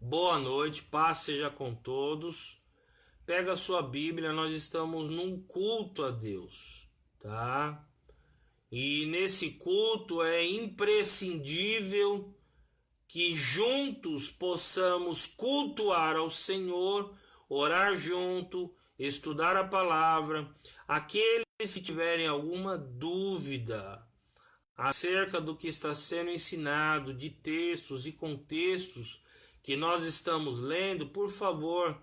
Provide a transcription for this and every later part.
Boa noite, paz seja com todos. Pega a sua Bíblia, nós estamos num culto a Deus, tá? E nesse culto é imprescindível que juntos possamos cultuar ao Senhor, orar junto, estudar a palavra. Aqueles que tiverem alguma dúvida acerca do que está sendo ensinado, de textos e contextos que nós estamos lendo, por favor,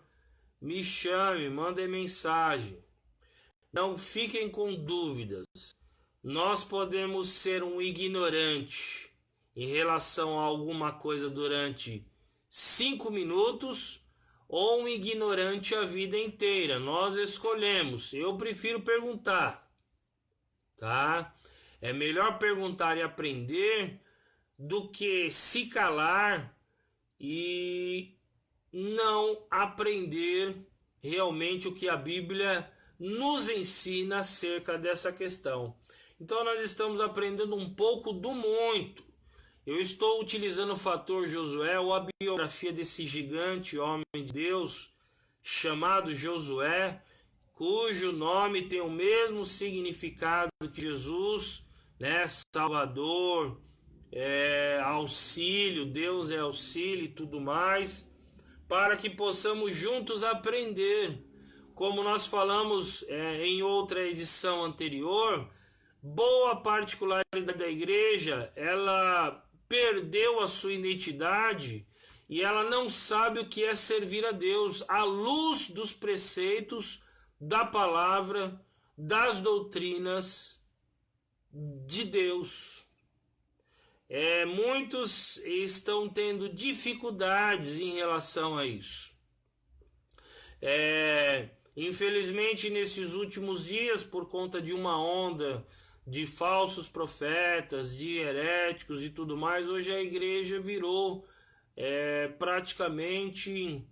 me chame, mandem mensagem. Não fiquem com dúvidas. Nós podemos ser um ignorante em relação a alguma coisa durante 5 minutos ou um ignorante a vida inteira. Nós escolhemos. Eu prefiro perguntar, tá? É melhor perguntar e aprender do que se calar e não aprender realmente o que a Bíblia nos ensina acerca dessa questão. Então nós estamos aprendendo um pouco do muito. Eu estou utilizando o fator Josué, ou a biografia desse gigante homem de Deus chamado Josué, cujo nome tem o mesmo significado que Jesus, né? Salvador, auxílio, Deus é auxílio e tudo mais, para que possamos juntos aprender. Como nós falamos em outra edição anterior, boa particularidade da igreja, ela perdeu a sua identidade e ela não sabe o que é servir a Deus à luz dos preceitos da palavra, das doutrinas de Deus. Muitos estão tendo dificuldades em relação a isso. Infelizmente, nesses últimos dias, por conta de uma onda de falsos profetas, de heréticos e tudo mais, hoje a igreja virou praticamente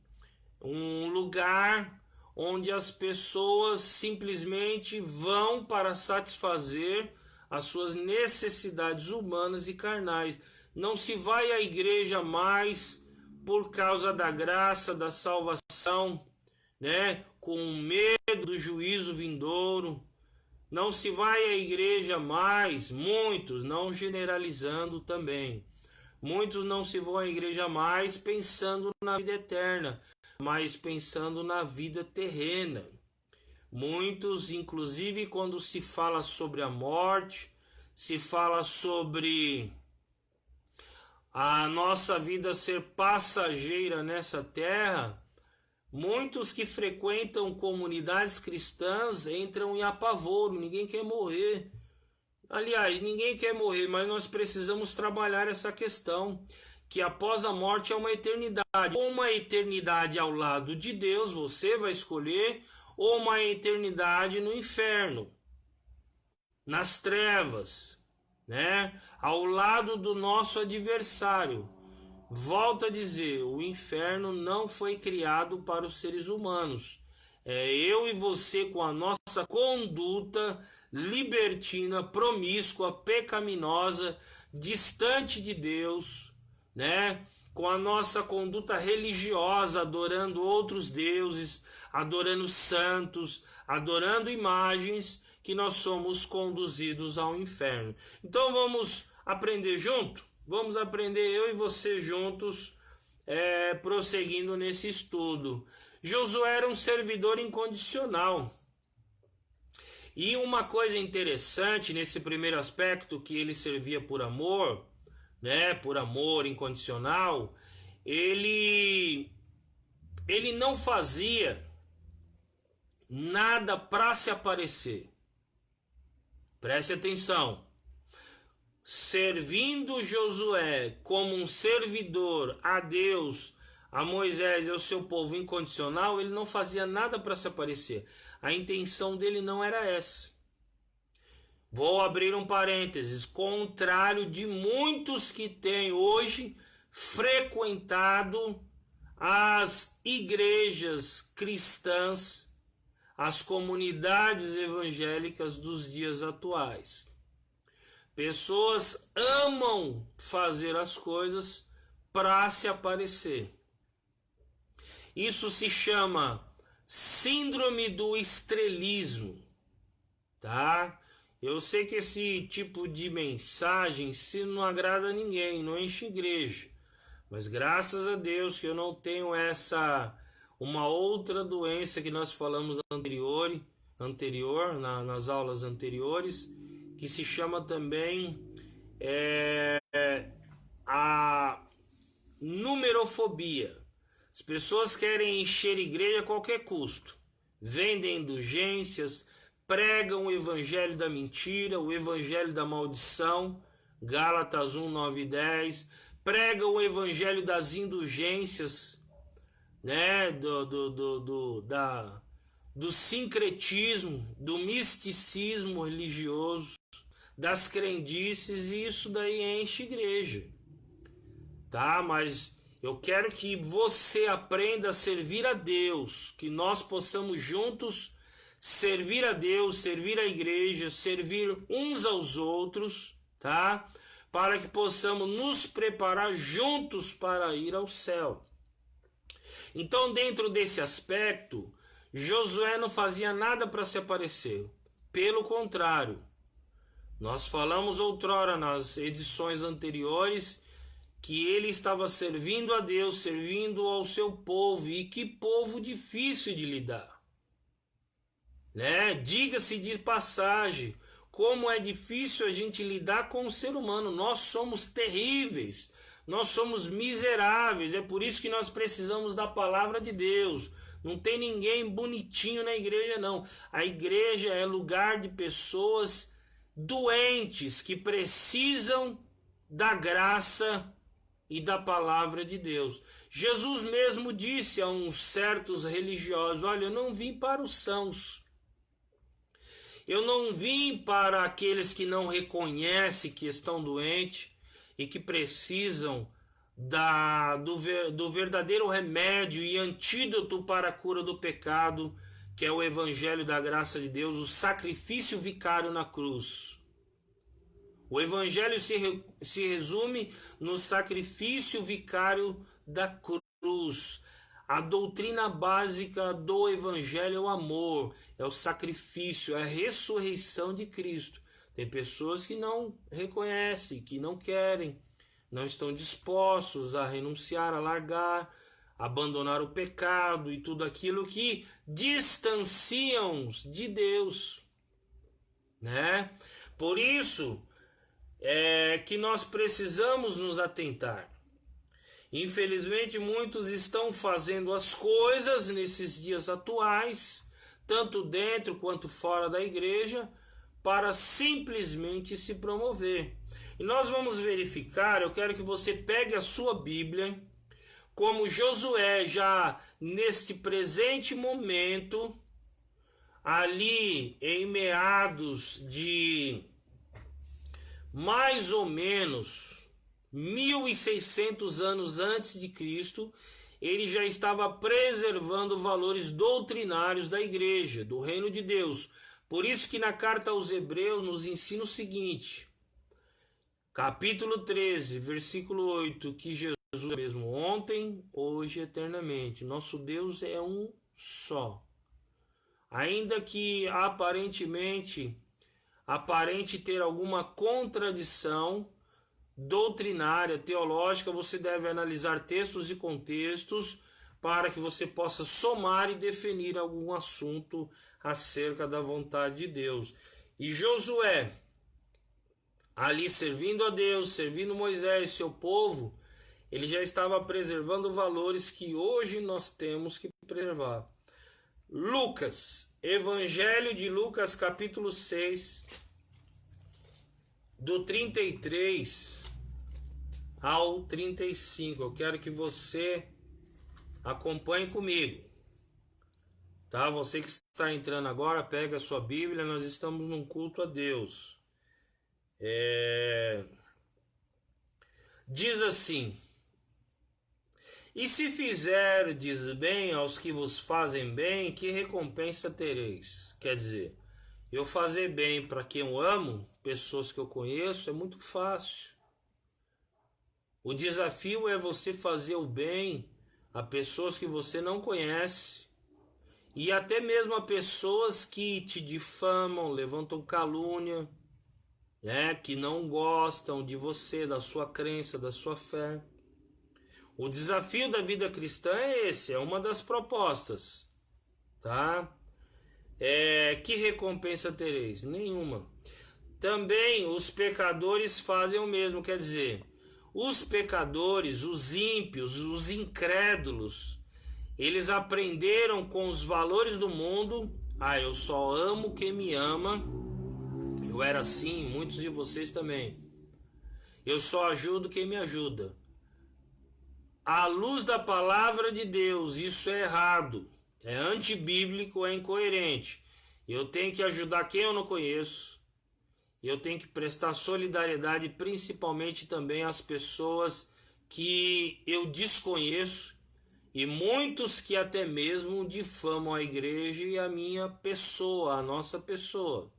um lugar onde as pessoas simplesmente vão para satisfazer as suas necessidades humanas e carnais. Não se vai à igreja mais por causa da graça, da salvação, né? Com medo do juízo vindouro. Não se vai à igreja mais, muitos, não generalizando também, muitos não se vão à igreja mais pensando na vida eterna, mas pensando na vida terrena. Muitos, inclusive, quando se fala sobre a morte, se fala sobre a nossa vida ser passageira nessa terra, muitos que frequentam comunidades cristãs entram em apavoro. Ninguém quer morrer. Aliás, ninguém quer morrer, mas nós precisamos trabalhar essa questão, que após a morte é uma eternidade. Ou uma eternidade ao lado de Deus, você vai escolher, ou uma eternidade no inferno, nas trevas, né? Ao lado do nosso adversário. Volto a dizer, o inferno não foi criado para os seres humanos. Eu e você, com a nossa conduta libertina, promíscua, pecaminosa, distante de Deus, né? Com a nossa conduta religiosa, adorando outros deuses, adorando santos, adorando imagens, que nós somos conduzidos ao inferno. Então vamos aprender junto? Vamos aprender eu e você juntos, prosseguindo nesse estudo. Josué era um servidor incondicional. E uma coisa interessante nesse primeiro aspecto, que ele servia por amor, né, por amor incondicional, ele não fazia nada para se aparecer. Preste atenção. Servindo Josué como um servidor a Deus, a Moisés e ao seu povo incondicional, ele não fazia nada para se aparecer. A intenção dele não era essa. Vou abrir um parênteses. Contrário de muitos que têm hoje frequentado as igrejas cristãs, as comunidades evangélicas dos dias atuais. Pessoas amam fazer as coisas para se aparecer. Isso se chama síndrome do estrelismo, tá? Eu sei que esse tipo de mensagem se não agrada a ninguém, não enche igreja. Mas graças a Deus que eu não tenho uma outra doença que nós falamos nas aulas anteriores, que se chama também a numerofobia. As pessoas querem encher igreja a qualquer custo, vendem indulgências, pregam o evangelho da mentira, o evangelho da maldição, Gálatas 1, 9 e 10, pregam o evangelho das indulgências, né, do sincretismo, do misticismo religioso, das crendices, e isso daí enche igreja, tá? Mas eu quero que você aprenda a servir a Deus, que nós possamos juntos servir a Deus, servir a igreja, servir uns aos outros, tá? Para que possamos nos preparar juntos para ir ao céu. Então, dentro desse aspecto, Josué não fazia nada para se aparecer. Pelo contrário, nós falamos outrora nas edições anteriores que ele estava servindo a Deus, servindo ao seu povo, e que povo difícil de lidar, né? Diga-se de passagem, como é difícil a gente lidar com o ser humano. Nós somos terríveis, nós somos miseráveis. É por isso que nós precisamos da palavra de Deus. Não tem ninguém bonitinho na igreja, não. A igreja é lugar de pessoas doentes que precisam da graça e da palavra de Deus. Jesus mesmo disse a uns certos religiosos: olha, eu não vim para os sãos, eu não vim para aqueles que não reconhecem que estão doentes e que precisam do verdadeiro remédio e antídoto para a cura do pecado, que é o evangelho da graça de Deus, o sacrifício vicário na cruz. O evangelho se resume no sacrifício vicário da cruz. A doutrina básica do evangelho é o amor, é o sacrifício, é a ressurreição de Cristo. Tem pessoas que não reconhecem, que não querem, não estão dispostos a renunciar, a largar, abandonar o pecado e tudo aquilo que distanciam-os de Deus, né? Por isso é que nós precisamos nos atentar. Infelizmente, muitos estão fazendo as coisas nesses dias atuais, tanto dentro quanto fora da igreja, para simplesmente se promover. E nós vamos verificar, eu quero que você pegue a sua Bíblia, como Josué já neste presente momento, ali em meados de mais ou menos 1600 anos antes de Cristo, ele já estava preservando valores doutrinários da igreja, do reino de Deus. Por isso que na carta aos Hebreus nos ensina o seguinte, capítulo 13, versículo 8, que Jesus é mesmo ontem, hoje e eternamente. Nosso Deus é um só. Ainda que aparente ter alguma contradição doutrinária, teológica, você deve analisar textos e contextos para que você possa somar e definir algum assunto acerca da vontade de Deus. E Josué, ali servindo a Deus, servindo Moisés, seu povo, ele já estava preservando valores que hoje nós temos que preservar. Lucas, Evangelho de Lucas, capítulo 6, do 33 ao 35. Eu quero que você acompanhe comigo, tá? Você que está entrando agora, pega a sua Bíblia, nós estamos num culto a Deus. Diz assim: e se fizerdes bem aos que vos fazem bem, que recompensa tereis? Quer dizer, eu fazer bem para quem eu amo, pessoas que eu conheço, é muito fácil. O desafio é você fazer o bem a pessoas que você não conhece e até mesmo a pessoas que te difamam, levantam calúnia, né, que não gostam de você, da sua crença, da sua fé. O desafio da vida cristã é esse, é uma das propostas, tá? Que recompensa tereis? Nenhuma. Também os pecadores fazem o mesmo, quer dizer, os pecadores, os ímpios, os incrédulos, eles aprenderam com os valores do mundo. Eu só amo quem me ama. Eu era assim, muitos de vocês também. Eu só ajudo quem me ajuda. À luz da palavra de Deus, isso é errado, é antibíblico, é incoerente. Eu tenho que ajudar quem eu não conheço. Eu tenho que prestar solidariedade principalmente também às pessoas que eu desconheço e muitos que até mesmo difamam a igreja e a minha pessoa, a nossa pessoa.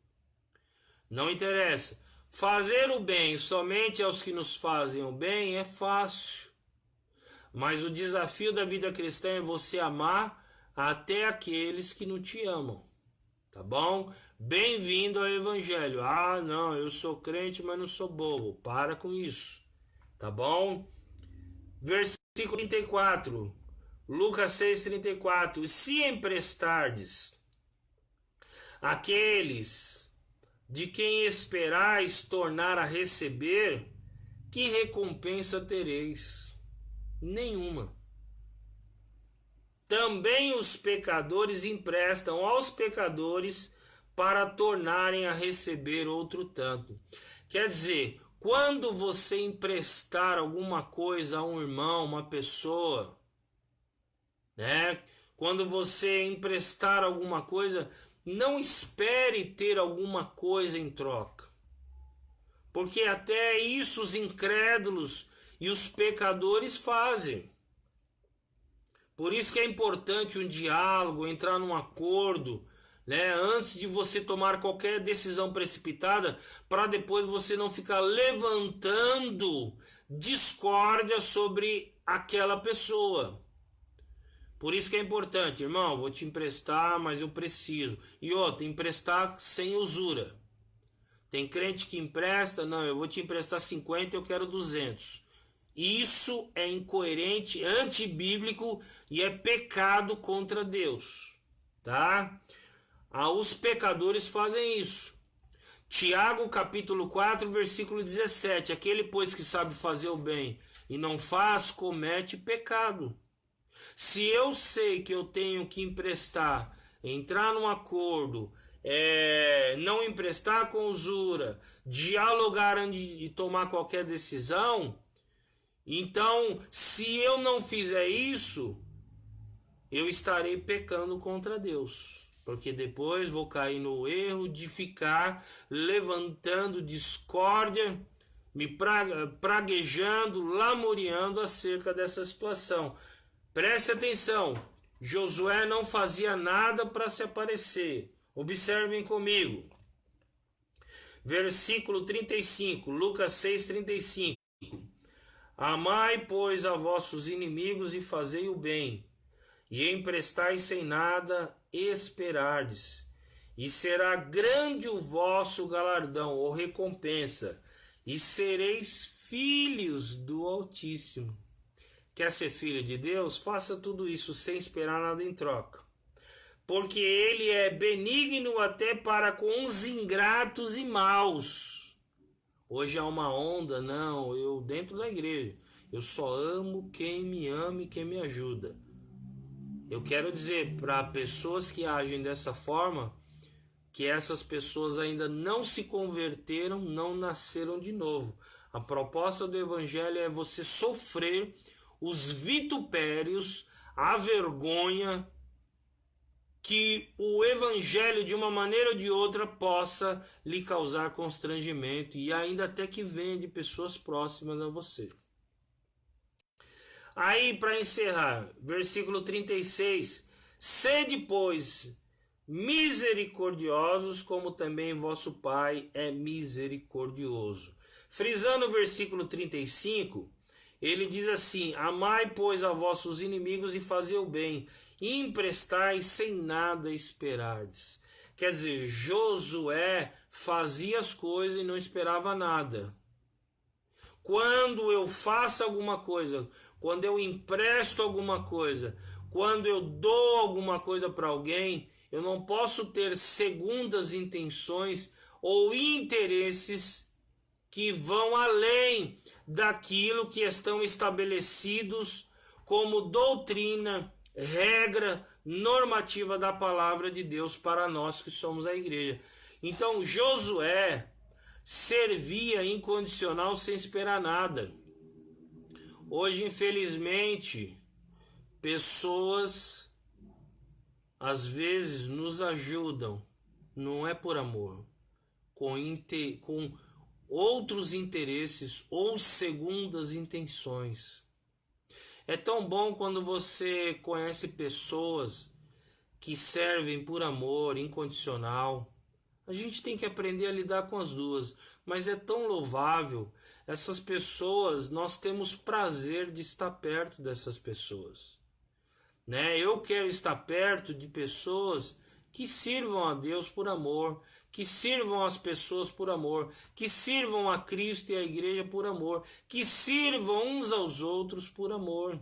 Não interessa. Fazer o bem somente aos que nos fazem o bem é fácil. Mas o desafio da vida cristã é você amar até aqueles que não te amam. Tá bom? Bem-vindo ao Evangelho. Não, eu sou crente, mas não sou bobo. Para com isso. Tá bom? Versículo 34. Lucas 6:34. Se emprestardes aqueles de quem esperais tornar a receber, que recompensa tereis? Nenhuma. Também os pecadores emprestam aos pecadores para tornarem a receber outro tanto. Quer dizer, quando você emprestar alguma coisa a um irmão, uma pessoa, né? Quando você emprestar alguma coisa, não espere ter alguma coisa em troca. Porque até isso os incrédulos e os pecadores fazem. Por isso que é importante um diálogo, entrar num acordo, né, antes de você tomar qualquer decisão precipitada, para depois você não ficar levantando discórdia sobre aquela pessoa. Por isso que é importante, irmão, vou te emprestar, mas eu preciso. E outra, emprestar sem usura. Tem crente que empresta, não, eu vou te emprestar 50, eu quero 200. Isso é incoerente, antibíblico e é pecado contra Deus, tá? Os pecadores fazem isso. Tiago capítulo 4, versículo 17. Aquele, pois, que sabe fazer o bem e não faz, comete pecado. Se eu sei que eu tenho que emprestar, entrar num acordo, não emprestar com usura, dialogar antes de tomar qualquer decisão, então, se eu não fizer isso, eu estarei pecando contra Deus. Porque depois vou cair no erro de ficar levantando discórdia, me praguejando, lamuriando acerca dessa situação. Preste atenção, Josué não fazia nada para se aparecer. Observem comigo. Versículo 35, Lucas 6:35. Amai, pois, a vossos inimigos e fazei o bem, e emprestai sem nada esperardes, e será grande o vosso galardão ou recompensa, e sereis filhos do Altíssimo. Quer ser filho de Deus? Faça tudo isso sem esperar nada em troca, porque ele é benigno até para com os ingratos e maus. Hoje há uma onda, não, eu dentro da igreja, eu só amo quem me ama e quem me ajuda. Eu quero dizer para pessoas que agem dessa forma, que essas pessoas ainda não se converteram, não nasceram de novo. A proposta do evangelho é você sofrer os vitupérios, a vergonha, que o evangelho de uma maneira ou de outra possa lhe causar constrangimento e ainda até que venha de pessoas próximas a você. Aí, para encerrar, versículo 36, sede, pois, misericordiosos, como também vosso Pai é misericordioso. Frisando o versículo 35, Ele diz assim: amai, pois, a vossos inimigos e fazei o bem, e emprestai sem nada esperardes. Quer dizer, Josué fazia as coisas e não esperava nada. Quando eu faço alguma coisa, quando eu empresto alguma coisa, quando eu dou alguma coisa para alguém, eu não posso ter segundas intenções ou interesses que vão além daquilo que estão estabelecidos como doutrina, regra, normativa da palavra de Deus para nós que somos a igreja. Então Josué servia incondicional sem esperar nada. Hoje, infelizmente, pessoas às vezes nos ajudam, não é por amor, com outros interesses ou segundas intenções. É tão bom quando você conhece pessoas que servem por amor incondicional. A gente tem que aprender a lidar com as duas, mas é tão louvável. Essas pessoas, nós temos prazer de estar perto dessas pessoas, né? Eu quero estar perto de pessoas que sirvam a Deus por amor, que sirvam as pessoas por amor, que sirvam a Cristo e a igreja por amor, que sirvam uns aos outros por amor.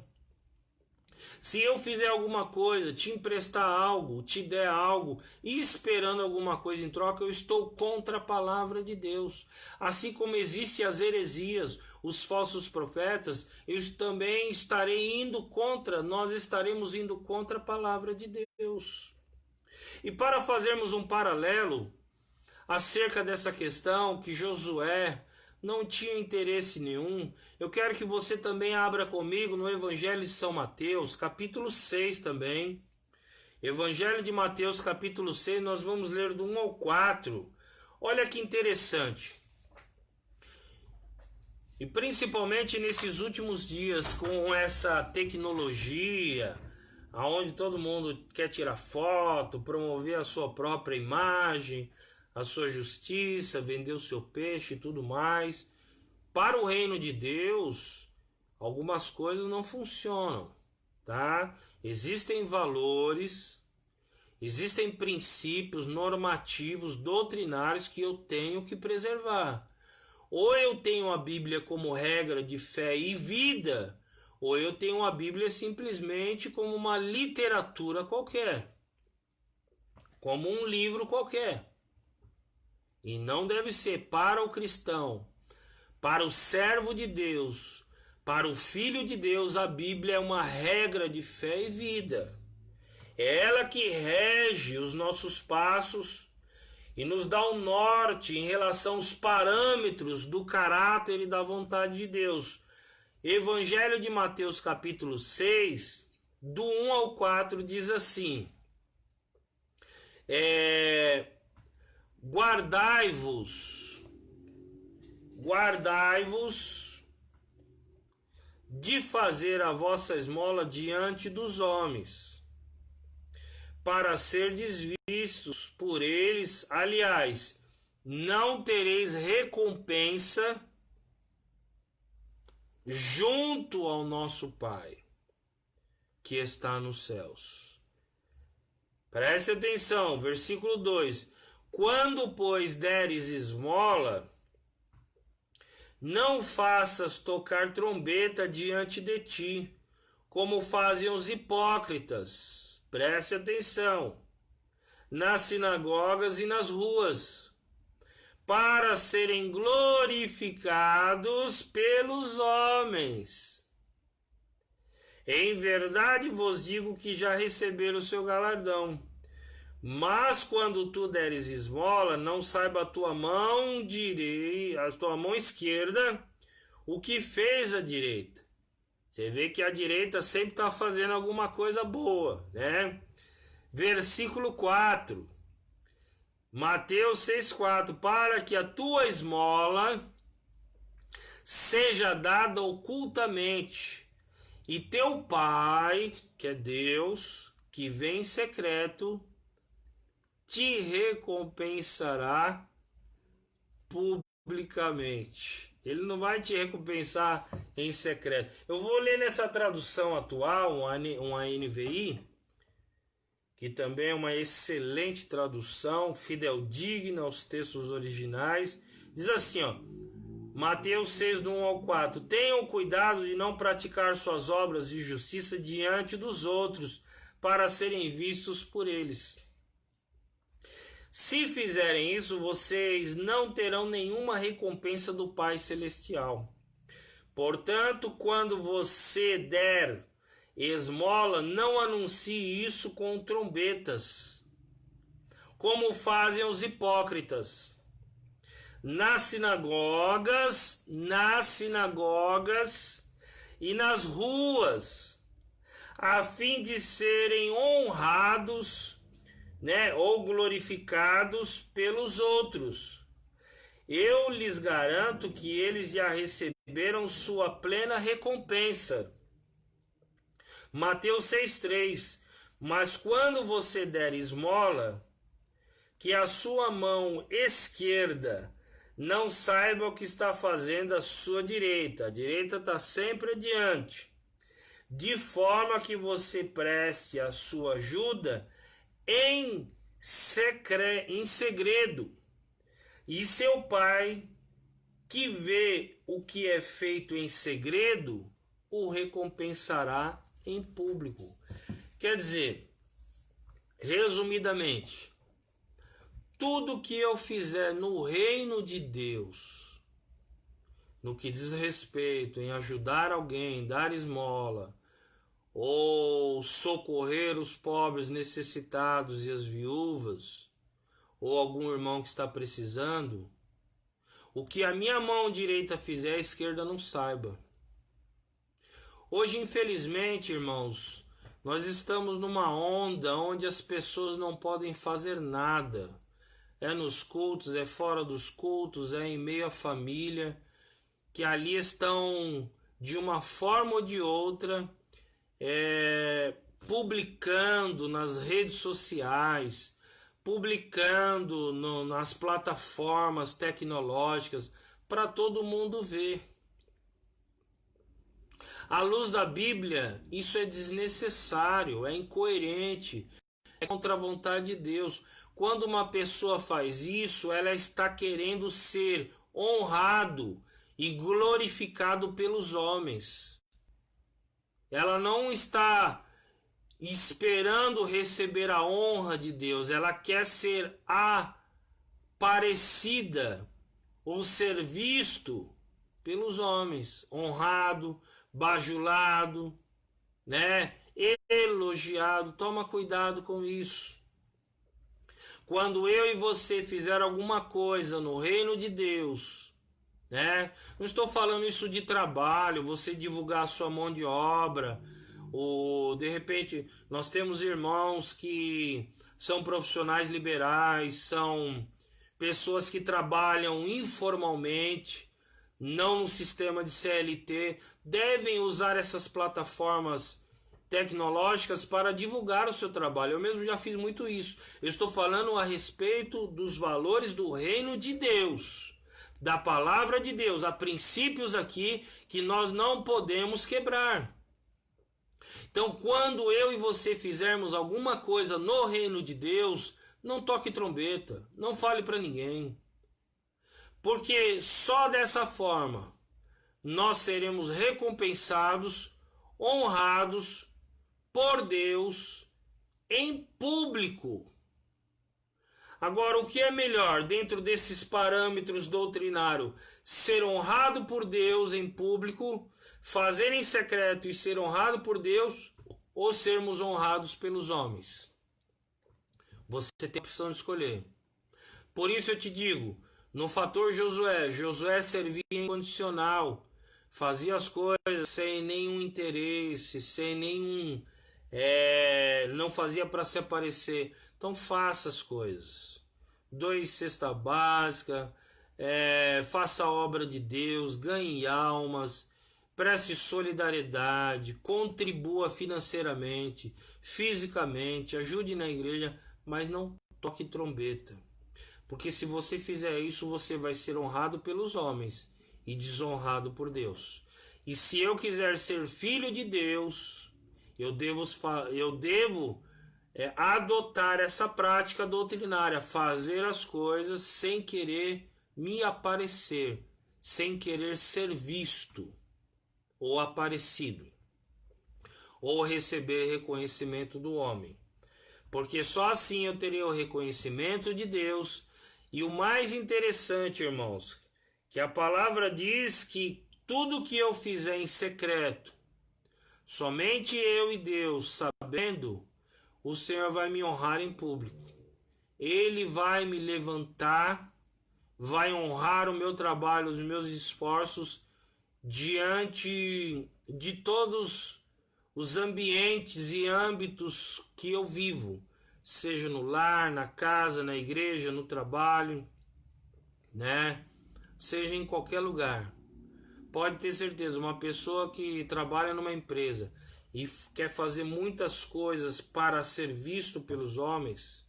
Se eu fizer alguma coisa, te emprestar algo, te der algo, esperando alguma coisa em troca, eu estou contra a palavra de Deus. Assim como existem as heresias, os falsos profetas, eu também estarei indo contra, nós estaremos indo contra a palavra de Deus. E para fazermos um paralelo acerca dessa questão que Josué não tinha interesse nenhum, eu quero que você também abra comigo no Evangelho de São Mateus, capítulo 6 também. Evangelho de Mateus, capítulo 6, nós vamos ler do 1 ao 4. Olha que interessante. E principalmente nesses últimos dias, com essa tecnologia, onde todo mundo quer tirar foto, promover a sua própria imagem, a sua justiça, vender o seu peixe e tudo mais. Para o reino de Deus, algumas coisas não funcionam, tá? Existem valores, existem princípios normativos, doutrinários que eu tenho que preservar. Ou eu tenho a Bíblia como regra de fé e vida, ou eu tenho a Bíblia simplesmente como uma literatura qualquer, como um livro qualquer. E não deve ser para o cristão, para o servo de Deus, para o filho de Deus. A Bíblia é uma regra de fé e vida. É ela que rege os nossos passos e nos dá um norte em relação aos parâmetros do caráter e da vontade de Deus. Evangelho de Mateus capítulo 6, do 1 ao 4 diz assim: guardai-vos de fazer a vossa esmola diante dos homens, para serdes vistos por eles. Aliás, não tereis recompensa junto ao nosso Pai, que está nos céus. Preste atenção, versículo 2. Quando, pois, deres esmola, não faças tocar trombeta diante de ti, como fazem os hipócritas. Preste atenção. Nas sinagogas e nas ruas, para serem glorificados pelos homens. Em verdade vos digo que já receberam o seu galardão. Mas quando tu deres esmola, não saiba a tua mão esquerda, o que fez a direita. Você vê que a direita sempre está fazendo alguma coisa boa, né? Versículo 4. Mateus 6,4. Para que a tua esmola seja dada ocultamente, e teu Pai, que é Deus, que vem em secreto, te recompensará publicamente. Ele não vai te recompensar em secreto. Eu vou ler nessa tradução atual, uma NVI, que também é uma excelente tradução, fideldigna aos textos originais. Diz assim, ó, Mateus 6, do 1 ao 4. Tenham cuidado de não praticar suas obras de justiça diante dos outros, para serem vistos por eles. Se fizerem isso, vocês não terão nenhuma recompensa do Pai Celestial. Portanto, quando você der esmola, não anuncie isso com trombetas, como fazem os hipócritas, nas sinagogas e nas ruas, a fim de serem honrados, ou glorificados pelos outros. Eu lhes garanto que eles já receberam sua plena recompensa. Mateus 6,3. Mas quando você der esmola, que a sua mão esquerda não saiba o que está fazendo a sua direita. A direita está sempre adiante. De forma que você preste a sua ajuda em segredo, e seu pai, que vê o que é feito em segredo, o recompensará em público. Quer dizer, resumidamente, tudo que eu fizer no reino de Deus, no que diz respeito em ajudar alguém, dar esmola, ou socorrer os pobres necessitados e as viúvas, ou algum irmão que está precisando, o que a minha mão direita fizer, a esquerda não saiba. Hoje, infelizmente, irmãos, nós estamos numa onda onde as pessoas não podem fazer nada. É nos cultos, é fora dos cultos, é em meio à família, que ali estão, de uma forma ou de outra, publicando nas redes sociais, publicando nas plataformas tecnológicas para todo mundo ver. À luz da Bíblia, isso é desnecessário, é incoerente, é contra a vontade de Deus. Quando uma pessoa faz isso, ela está querendo ser honrado e glorificado pelos homens. Ela não está esperando receber a honra de Deus, ela quer ser aparecida ou ser visto pelos homens, honrado, bajulado, elogiado. Toma cuidado com isso. Quando eu e você fizer alguma coisa no reino de Deus, não estou falando isso de trabalho, você divulgar a sua mão de obra, ou de repente nós temos irmãos que são profissionais liberais, são pessoas que trabalham informalmente, não no sistema de CLT, devem usar essas plataformas tecnológicas para divulgar o seu trabalho. Eu mesmo já fiz muito isso. Eu estou falando a respeito dos valores do reino de Deus, da palavra de Deus. Há princípios aqui que nós não podemos quebrar. Então, quando eu e você fizermos alguma coisa no reino de Deus, não toque trombeta, não fale para ninguém. Porque só dessa forma nós seremos recompensados, honrados por Deus em público. Agora, o que é melhor dentro desses parâmetros doutrinários? Ser honrado por Deus em público, fazer em secreto e ser honrado por Deus, ou sermos honrados pelos homens? Você tem a opção de escolher. Por isso eu te digo, no fator Josué servia incondicional, fazia as coisas sem nenhum interesse, sem nenhum... não fazia para se aparecer. Então faça as coisas. Doe cesta básica, faça a obra de Deus, ganhe almas, preste solidariedade, contribua financeiramente, fisicamente, ajude na igreja, mas não toque trombeta. Porque se você fizer isso, você vai ser honrado pelos homens e desonrado por Deus. E se eu quiser ser filho de Deus, eu devo adotar essa prática doutrinária, fazer as coisas sem querer me aparecer, sem querer ser visto ou aparecido, ou receber reconhecimento do homem. Porque só assim eu terei o reconhecimento de Deus. E o mais interessante, irmãos, que a palavra diz que tudo que eu fizer em secreto, somente eu e Deus sabendo, o Senhor vai me honrar em público. Ele vai me levantar, vai honrar o meu trabalho, os meus esforços diante de todos os ambientes e âmbitos que eu vivo, seja no lar, na casa, na igreja, no trabalho, né? Seja em qualquer lugar. Pode ter certeza, uma pessoa que trabalha numa empresa e quer fazer muitas coisas para ser visto pelos homens,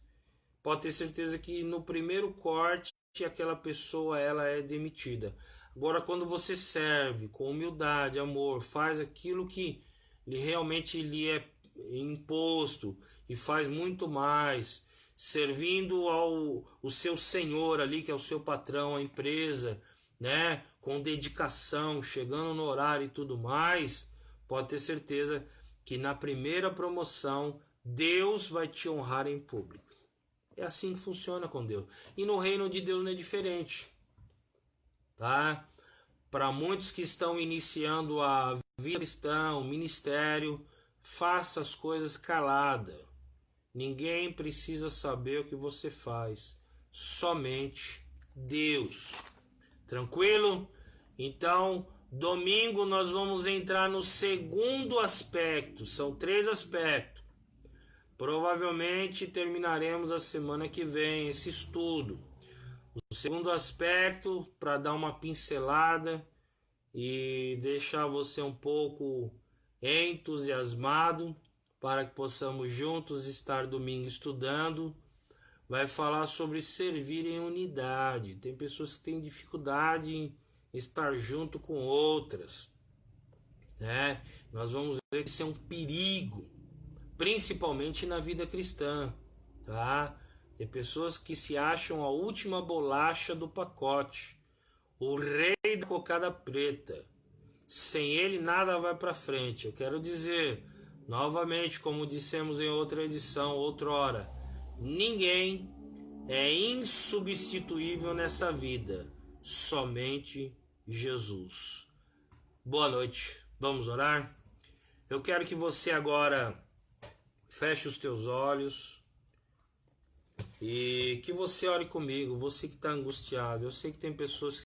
pode ter certeza que no primeiro corte aquela pessoa ela é demitida. Agora, quando você serve com humildade, amor, faz aquilo que realmente lhe é imposto e faz muito mais, servindo ao o seu senhor ali, que é o seu patrão, a empresa, né, com dedicação, chegando no horário e tudo mais, pode ter certeza que na primeira promoção Deus vai te honrar em público. É assim que funciona com Deus. E no reino de Deus não é diferente, tá? Para muitos que estão iniciando a vida cristã, o ministério, faça as coisas calada. Ninguém precisa saber o que você faz, somente Deus. Tranquilo? Então, domingo nós vamos entrar no segundo aspecto. São 3 aspectos. Provavelmente terminaremos a semana que vem esse estudo. O segundo aspecto, para dar uma pincelada e deixar você um pouco entusiasmado para que possamos juntos estar domingo estudando, vai falar sobre servir em unidade. Tem pessoas que têm dificuldade em estar junto com outras, né? Nós vamos ver que isso é um perigo, principalmente na vida cristã, tá? Tem pessoas que se acham a última bolacha do pacote, o rei da cocada preta. Sem ele nada vai para frente. Eu quero dizer, novamente, como dissemos em outra edição, outrora, ninguém é insubstituível nessa vida, somente Jesus. Boa noite, vamos orar? Eu quero que você agora feche os teus olhos e que você ore comigo, você que está angustiado. Eu sei que tem pessoas